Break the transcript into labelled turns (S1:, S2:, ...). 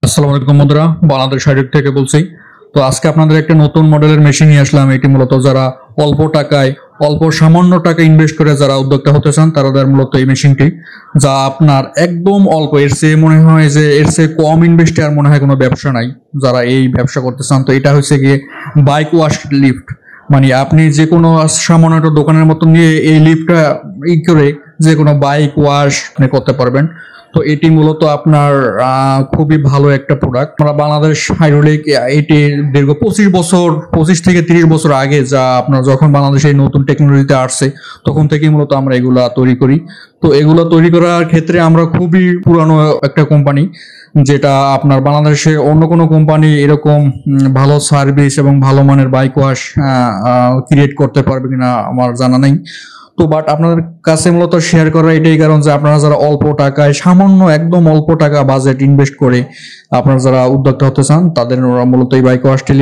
S1: আসসালামু আলাইকুম বন্ধুরা, বাংলাদেশ শারীরিক থেকে বলছি। তো আজকে আপনাদের একটা নতুন মডেলের মেশিন নিয়ে আসলাম। এটি মূলত যারা অল্প টাকায় সামান্য টাকা ইনভেস্ট করে যারা উদ্যোক্তা হতে চান তাদের মূলত এই মেশিনটি, যা আপনার একদম অল্প, এর চেয়ে মনে হয় যে এর চেয়ে কম ইনভেস্টে আর মনে হয় কোনো ব্যবসা নাই যারা এই ব্যবসা করতে চান। তো এটা হচ্ছে গিয়ে বাইক ওয়াশ লিফট। মানে আপনি যে কোনো সামান্য একটা দোকানের মতো নিয়ে এই লিফটটা করে যে কোনো বাইক ওয়াশ আপনি করতে পারবেন। তো এটি মূলত আপনার খুবই ভালো একটা প্রোডাক্ট। আমরা বাংলাদেশ হাইড্রোলিক এটি দীর্ঘ 25 বছর, 25 থেকে 30 বছর আগে, যা আপনার যখন বাংলাদেশে এই নতুন টেকনোলজিতে আসছে তখন থেকেই মূলত আমরা এগুলা তৈরি করি। তো এগুলো তৈরি করার ক্ষেত্রে আমরা খুবই পুরানো একটা কোম্পানি, যেটা আপনার বাংলাদেশে অন্য কোনো কোম্পানি এরকম ভালো সার্ভিস এবং ভালো মানের বাইক ওয়াশ ক্রিয়েট করতে পারবে কিনা আমার জানা নেই। তো বাট আপনাদের কাছে মূলত শেয়ার করা এটাই কারণ যে আপনারা যারা অল্প টাকায়, সামান্য একদম অল্প টাকা বাজেট ইনভেস্ট করে আপনারা যারা উদ্যোক্তা হতে চান তাদের মূলত এই বাইক ওয়াশটি